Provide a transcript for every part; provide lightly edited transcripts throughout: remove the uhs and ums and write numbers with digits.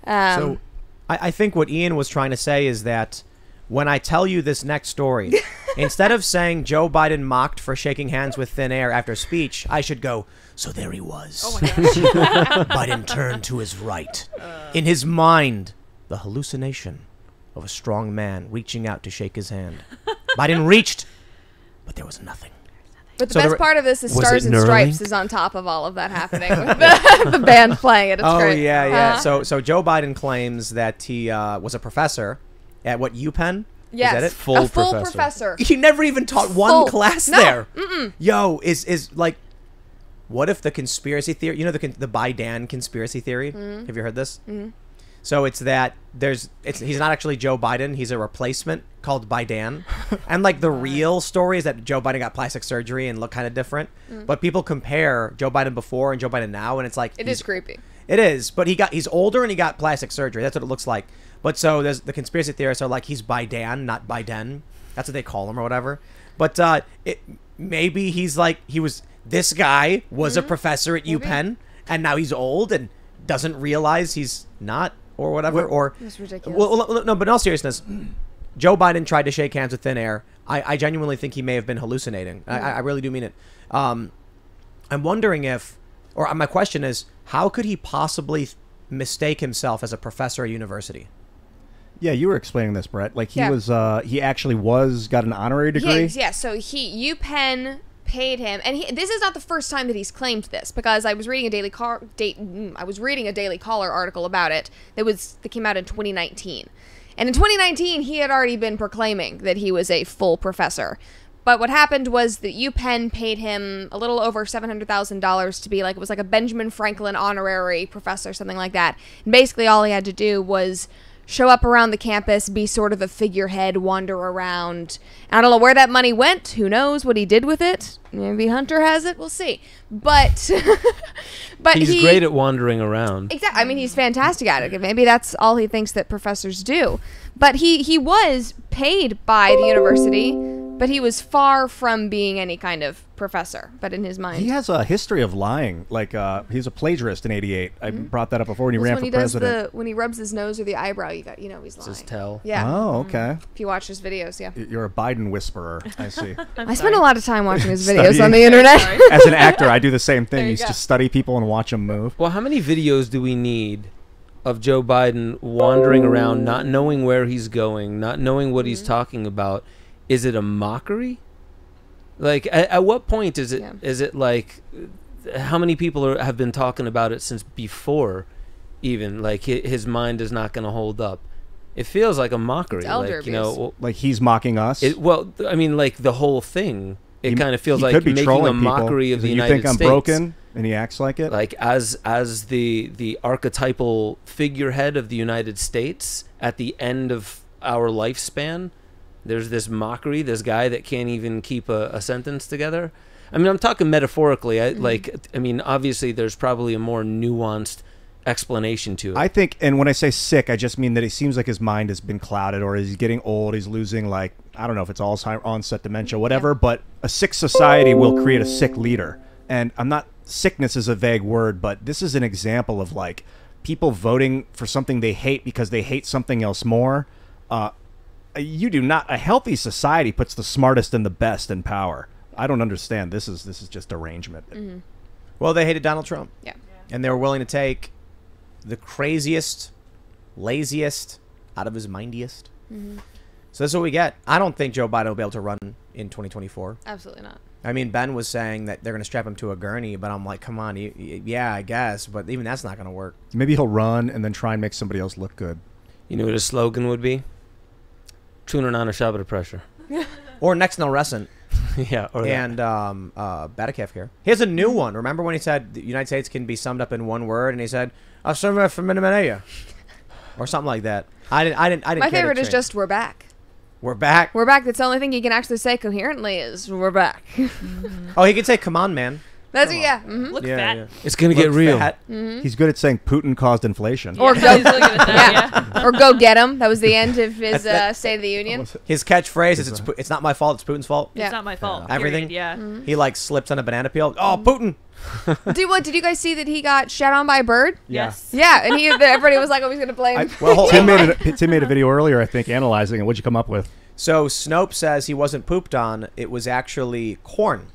So I think what Ian was trying to say is that when I tell you this next story, instead of saying Joe Biden mocked for shaking hands with thin air after speech, I should go, so there he was. Oh my gosh. Biden turned to his right. In his mind, the hallucination of a strong man reaching out to shake his hand. Biden reached, but there was nothing. But the best part of this is Stars and knurling? Stripes is on top of all of that happening. With the band playing it. It's great. Yeah. So Joe Biden claims that he was a professor at what, UPenn? Yes, Is that it? full professor. He never even taught one class there. Yo, is like, what if the conspiracy theory, you know, the Biden conspiracy theory? Have you heard this? So it's that he's not actually Joe Biden. He's a replacement called Biden. And like the real story is that Joe Biden got plastic surgery and looked kind of different. But people compare Joe Biden before and Joe Biden now, and it's like It is creepy. It is, but he's older and he got plastic surgery. That's what it looks like. But so there's the conspiracy theorists are like he's Biden, not Biden. That's what they call him or whatever. But maybe he's like this guy was a professor at UPenn and now he's old and doesn't realize he's not or whatever. That's ridiculous. Well, no, but in all seriousness, Joe Biden tried to shake hands with thin air. I genuinely think he may have been hallucinating. I really do mean it. I'm wondering my question is, how could he possibly mistake himself as a professor at university? Yeah, you were explaining this, Brett. Like he actually got an honorary degree. Yeah. So UPenn paid him, and this is not the first time that he's claimed this, because I was reading a Daily Caller article about it that came out in 2019, and in 2019 he had already been proclaiming that he was a full professor. But what happened was that UPenn paid him a little over $700,000 to be like, it was like a Benjamin Franklin honorary professor, something like that. And basically all he had to do was show up around the campus, be sort of a figurehead, wander around. I don't know where that money went. Who knows what he did with it? Maybe Hunter has it. We'll see. But he's great at wandering around. Exactly. I mean, he's fantastic at it. Maybe that's all he thinks that professors do. But he was paid by the university, but he was far from being any kind of professor. But in his mind, he has a history of lying. Like he's a plagiarist in '88. I brought that up before when he ran for president. When he rubs his nose or the eyebrow, he's lying. It's his tell. Yeah. Oh, okay. If you watch his videos, yeah. You're a Biden whisperer. I see. I spend a lot of time watching his videos on the internet. As an actor, I do the same thing. You just study people and watch them move. Well, how many videos do we need of Joe Biden wandering around, not knowing where he's going, not knowing what he's talking about? Is it a mockery? Like, at what point is it? Yeah. Is it like, how many people have been talking about it since before, even like his mind is not going to hold up? It feels like a mockery, it's elder like abuse. Like he's mocking us. Well, I mean, like the whole thing. It kind of feels like making a mockery of the United States. You think I'm broken, and he acts like it? Like as the archetypal figurehead of the United States at the end of our lifespan. There's this mockery, this guy that can't even keep a sentence together. I mean, I'm talking metaphorically. I mean, obviously, there's probably a more nuanced explanation to it. I think, and when I say sick, I just mean that it seems like his mind has been clouded, or he's getting old. He's losing, like, I don't know if it's Alzheimer's, onset dementia, whatever. But a sick society will create a sick leader. And sickness is a vague word, but this is an example of like people voting for something they hate because they hate something else more. A healthy society puts the smartest and the best in power. I don't understand. This is just derangement. Well, they hated Donald Trump. Yeah. And they were willing to take the craziest, laziest out of his mindiest. So this is what we get. I don't think Joe Biden will be able to run in 2024. Absolutely not. I mean, Ben was saying that they're going to strap him to a gurney, but I'm like, come on, yeah, I guess, but even that's not going to work. Maybe he'll run and then try and make somebody else look good. You know what his slogan would be? Tuner on a Shabbat pressure. Or next no recent. Yeah. Or Batacaf here. Here's a new one. Remember when he said the United States can be summed up in one word, and he said, or something like that. I didn't. My favorite is just "We're back." We're back. We're back. That's the only thing he can actually say coherently is "We're back." Oh, he can say "Come on, man." That's yeah. Look Yeah, fat. yeah. It's gonna get Look real. fat. He's good at saying Putin caused inflation. Or Yeah, go, he's looking at that, yeah. or go get him. That was the end of his State of the Union. His catchphrase is it's not my fault, it's Putin's fault. Yeah. It's not my fault. Everything? Period, yeah. He like slips on a banana peel. Oh, Putin. Did you guys see that he got shot on by a bird? Yes. Yeah, and everybody was like, "Oh, he's gonna blame." Tim made a video earlier, I think, analyzing it. What'd you come up with? So Snope says he wasn't pooped on. It was actually corn,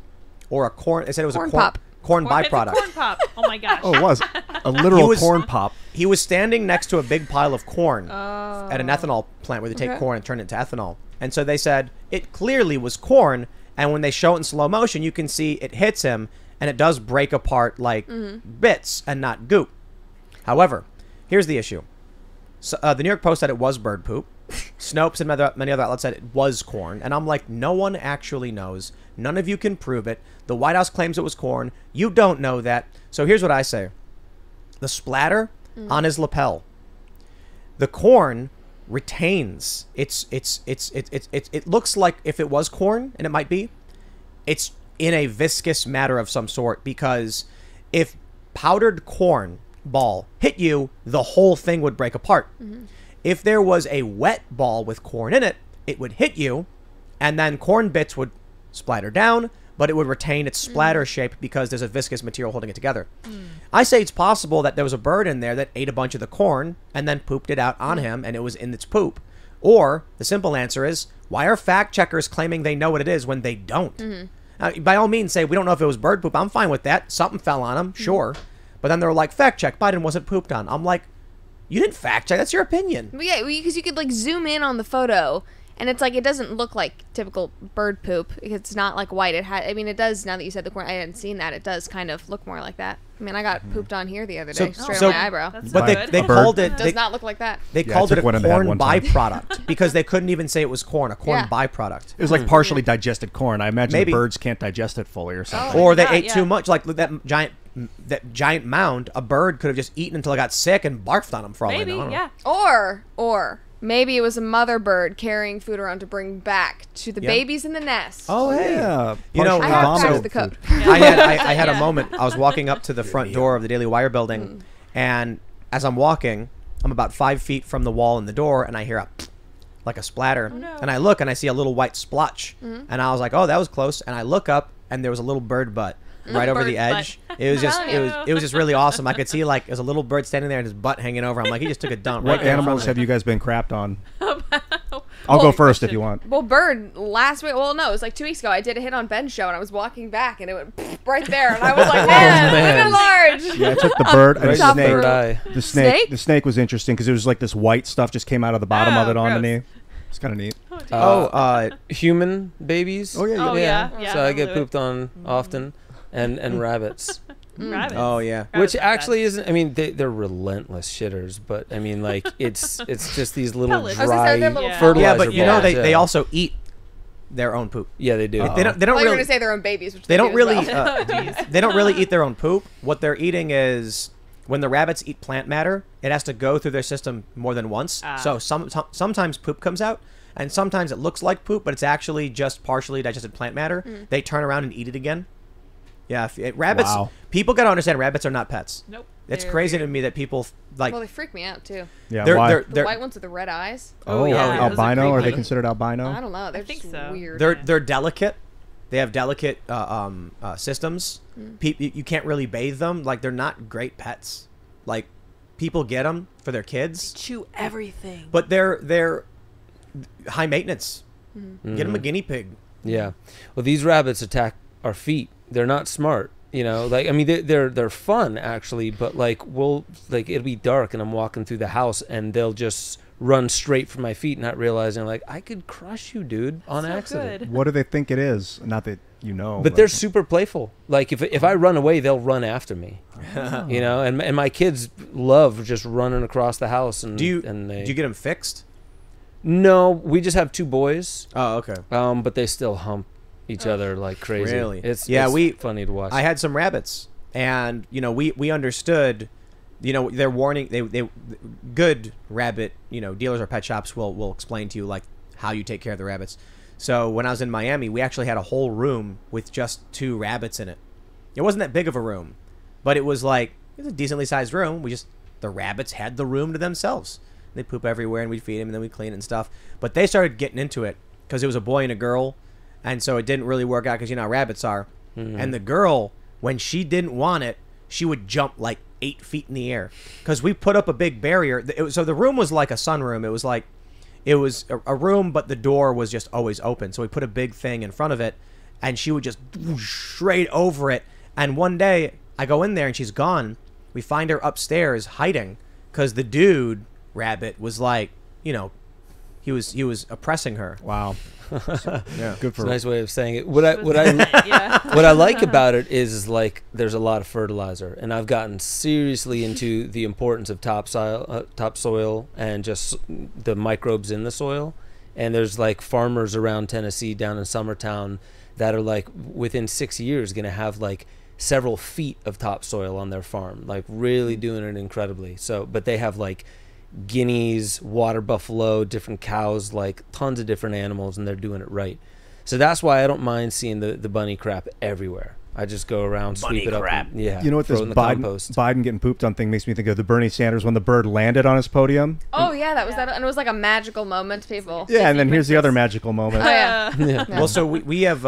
or a corn. They said it was Corn a corn pop. corn It's a byproduct. corn pop. Oh my gosh. Oh, it was a literal was- corn pop. He was standing next to a big pile of corn at an ethanol plant where they take Okay. corn and turn it into ethanol. And so they said it clearly was corn. And when they show it in slow motion, you can see it hits him and it does break apart like bits and not goop. However, here's the issue. So, the New York Post said it was bird poop. Snopes and many other outlets said it was corn. And I'm like, no one actually knows. None of you can prove it. The White House claims it was corn. You don't know that. So here's what I say. The splatter on his lapel. The corn retains. It looks like if it was corn, and it might be, it's in a viscous matter of some sort, because if powdered corn ball hit you, the whole thing would break apart. If there was a wet ball with corn in it, it would hit you, and then corn bits would splatter down, but it would retain its splatter shape because there's a viscous material holding it together. I say it's possible that there was a bird in there that ate a bunch of the corn and then pooped it out on him, and it was in its poop. Or the simple answer is, why are fact checkers claiming they know what it is when they don't? By all means, say we don't know if it was bird poop. I'm fine with that. Something fell on him, sure. But then they're like, fact check, Biden wasn't pooped on. I'm like, you didn't fact check. That's your opinion. But yeah, because you could like zoom in on the photo, and it's like it doesn't look like typical bird poop. It's not like white. It does. Now that you said the corn, I hadn't seen that. It does kind of look more like that. I mean, I got pooped on here the other day, straight on my eyebrow. That's But good. they called it. It does not look like that. They Yeah, I called it a took one and had corn one time. byproduct because they couldn't even say it was corn. A corn Yeah. byproduct. It was like partially digested corn. I imagine Maybe. birds can't digest it fully or something. Or they Yeah, ate yeah. too much. Like that giant mound. A bird could have just eaten until it got sick and barfed on him for all I Maybe, know. I don't know. yeah. Or maybe it was a mother bird carrying food around to bring back to the Yeah. babies in the nest. Oh, hey. Yeah, You know, I partially have so- cracked vomited the food. code. I had a moment. I was walking up to the front door of the Daily Wire building, and as I'm walking, I'm about 5 feet from the wall and the door, and I hear like a splatter, no. and I look and I see a little white splotch, and I was like, oh, that was close, and I look up and there was a little bird butt right over the Bird butt. edge. It was just it was just really awesome. I could see like there's a little bird standing there and his butt hanging over. I'm like, he just took a dump. What right there in front animals of have me. you guys been crapped on? I'll go first if you want. Well, bird last week. Well, no, it was like 2 weeks ago. I did a hit on Ben's show, and I was walking back, and it went right there, and I was like, man, man. women large. Yeah, I took the bird and Right the in the snake. third eye. The snake. Snake? The snake was interesting because it was like this white stuff just came out of the bottom of it gross. underneath. It's kind of neat. Human babies. Oh, yeah, Oh, yeah. Yeah, So I I'll get do it. pooped on often, and rabbits. Rabbits. Oh yeah. Rabbits Which are bad. actually isn't. I mean, they're relentless shitters, but I mean, like it's just these little Pellets. I was gonna say, dry they're little fertilizer Yeah, but you know balls, they yeah. also eat their own poop. Yeah, they do. They don't Well, you're really gonna say their own babies, which they don't do as really well. they don't really eat their own poop. What they're eating is when the rabbits eat plant matter, it has to go through their system more than once. Ah. So sometimes poop comes out, and sometimes it looks like poop, but it's actually just partially digested plant matter. They turn around and eat it again. Yeah, rabbits. Wow. People gotta understand rabbits are not pets. Nope. It's They're crazy weird. to me that people like Well, they freak me out too. Yeah, they're why? they're The they're, white ones with the red eyes. oh, yeah, those are albino? Are they creepy. considered albino? I don't know. They're think just so. weird. they're delicate. They have delicate systems. You can't really bathe them. Like they're not great pets. Like people get them for their kids, Chew everything. but they're high maintenance. Get them a guinea pig. Yeah. Well, these rabbits attack our feet. They're not smart. You know, like I mean, they're fun actually, but like it'll be dark and I'm walking through the house and they'll just run straight for my feet, not realizing like I could crush you, dude, on So accident. good. What do they think it is? Not that you know. But they're super playful. Like if I run away, they'll run after me. You know, and my kids love just running across the house. And Do you they, do you get them fixed? No, we just have two boys. Oh, okay. But they still hump each other like crazy. Really? It's Yeah, it's funny to watch. I had some rabbits, and we understood. They're warning. They good rabbit. Dealers or pet shops will explain to you like how you take care of the rabbits. So when I was in Miami, we actually had a whole room with just two rabbits in it, It wasn't that big of a room, but it was like it was a decently sized room. The rabbits had the room to themselves. They poop everywhere, and we'd feed them, and then we'd clean it and stuff. But they started getting into it because it was a boy and a girl, and so it didn't really work out because you know how rabbits are. And the girl, when she didn't want it, she would jump like 8 feet in the air because we put up a big barrier. So the room was like a sunroom. It was a room, but the door was just always open. So we put a big thing in front of it, and she would just straight over it. And one day I go in there and she's gone. We find her upstairs hiding because the dude rabbit was like, you know, he was oppressing her. Wow. Yeah, Good It's for a nice way of saying it. What I like about it is like there's a lot of fertilizer, and I've gotten seriously into the importance of topsoil and just the microbes in the soil. And there's like farmers around Tennessee down in Summertown that are like within 6 years going to have like several feet of topsoil on their farm, like really doing it incredibly. So, but they have like guineas, water buffalo, different cows, like tons of different animals, and they're doing it right. So that's why I don't mind seeing the bunny crap everywhere. I just go around, sweep it up. And, yeah. You know what, throw this it in the compost. Biden getting pooped on thing makes me think of the Bernie Sanders when the bird landed on his podium. Oh yeah, that was that, and it was like a magical moment, people. Yeah, and then here's the other magical moment. Oh yeah. Yeah. Well, so we have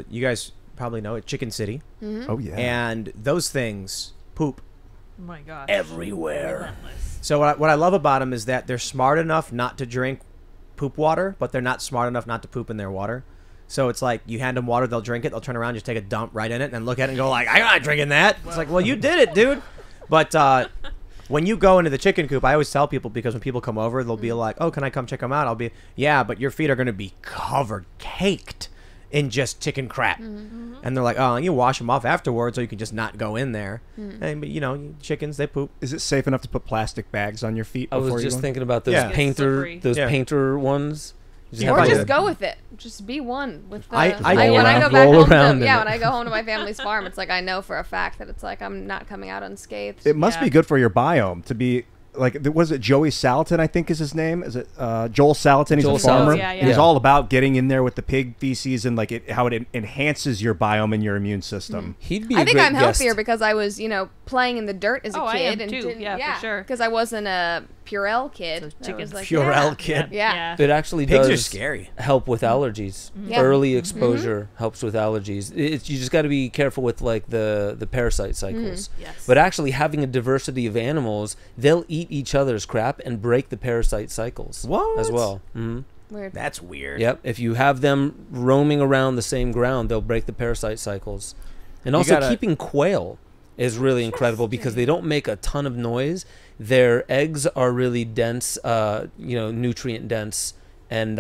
you guys probably know it, Chicken City, Oh yeah. and those things poop Oh my gosh. everywhere. Relentless. So what I love about them is that they're smart enough not to drink poop water, but they're not smart enough not to poop in their water. So it's like you hand them water, they'll drink it, they'll turn around, just take a dump right in it, and then look at it and go like, I'm not drinking that. It's like, well, you did it, dude. But when you go into the chicken coop, I always tell people, because when people come over, they'll be like, oh, can I come check them out? I'll be, yeah, but your feet are going to be covered, caked in just chicken crap. And they're like, oh, you wash them off afterwards, so you can just not go in there. And, but, you know, chickens, they poop. Is it safe enough to put plastic bags on your feet? I was before you just go? thinking about those Yeah. Slippery. Yeah. painter ones. Yeah, Or but- just go with it. Just be one with the. I when I go roll back home around to, in yeah, it. when I go home to my family's farm, it's like I know for a fact that it's like I'm not coming out unscathed. It must Yeah. be good for your biome to be like. Was it Joey Salatin? I think is his name. Is it Joel Salatin? He's Joel a farmer. Salatin. Yeah, yeah. And he's Yeah. all about getting in there with the pig feces and like how it enhances your biome and your immune system. He'd be. I a think great I'm healthier guest. because I was, playing in the dirt as a Oh, I kid am and too. didn't, Yeah, for sure. because I wasn't a Purell kid. So I chicken- was like, Purell kid. Yeah. It actually Pigs are does scary. help with allergies. Yeah. Early exposure helps with allergies. You just got to be careful with like the parasite cycles. Yes. But actually having a diversity of animals, they'll eat each other's crap and break the parasite cycles What? as well. Hmm. Weird. That's weird. Yep. If you have them roaming around the same ground, they'll break the parasite cycles. And You also gotta- keeping quail is really incredible because they don't make a ton of noise. Their eggs are really dense, nutrient dense. And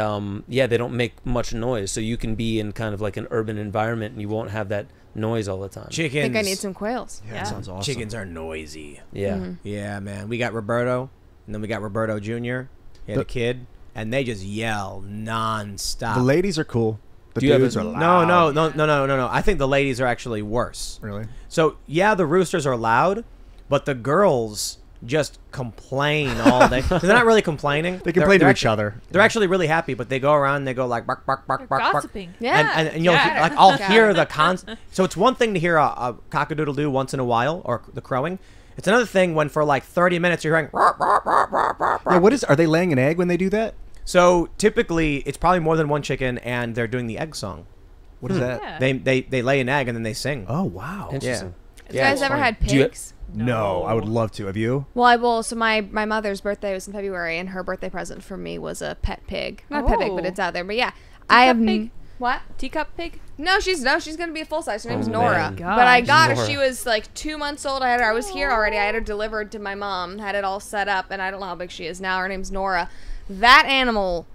they don't make much noise. So you can be in kind of like an urban environment and you won't have that noise all the time. I Chickens. think I need some quails. Yeah, Yeah. that sounds awesome. Chickens are noisy. Yeah. Yeah, man. We got Roberto, and then we got Roberto Jr. He had a kid, and they just yell nonstop. The ladies are cool. The Do you have dudes a- are loud. No. I think the ladies are actually worse. Really? So yeah, the roosters are loud, but the girls just complain all day. So they're not really complaining. They complain to they're each other. They're actually really happy, but they go around and they go like bark, bark, bark, They're bark, bark. gossiping. Yeah. And you'll Yeah. hear, like I'll Yeah. hear the So it's one thing to hear a cock-a-doodle-doo once in a while, or the crowing. It's another thing when for like 30 minutes you're hearing. "Rah, rah, rah, rah, rah, rah." Yeah. Are they laying an egg when they do that? So typically it's probably more than one chicken, and they're doing the egg song. What is that? Yeah. They lay an egg and then they sing. Oh wow. Interesting. Have you guys it's ever funny. had Do you- pigs? No, I would love to. Have you? Well, so my mother's birthday was in February, and her birthday present for me was a pet pig. Not a pet pig, but Oh. it's out there. But yeah, I have pig? what? Teacup pig? No, she's gonna be a full size. Her name's Oh, Nora. man. But I Gosh. got her. Nora. She was like 2 months old. I was here already. I had her delivered to my mom. Had it all set up, and I don't know how big she is now. Her name's Nora. That animal.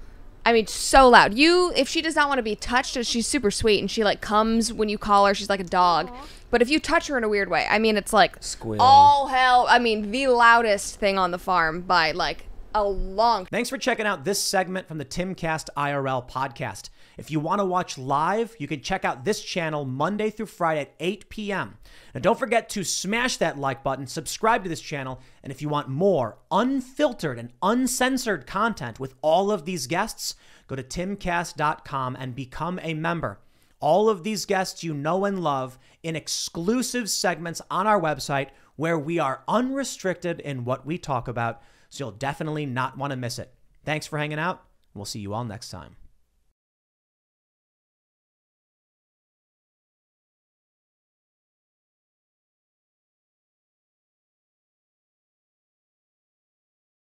I mean, so loud. If she does not want to be touched, she's super sweet, and she like comes when you call her. She's like a dog. But if you touch her in a weird way, I mean, it's like Squealing. all hell. I mean, the loudest thing on the farm by like a long. Thanks for checking out this segment from the Timcast IRL podcast. If you want to watch live, you can check out this channel Monday through Friday at 8 p.m. And don't forget to smash that like button, subscribe to this channel, and if you want more unfiltered and uncensored content with all of these guests, go to timcast.com and become a member. all of these guests you know and love in exclusive segments on our website where we are unrestricted in what we talk about. So you'll definitely not want to miss it. Thanks for hanging out. We'll see you all next time.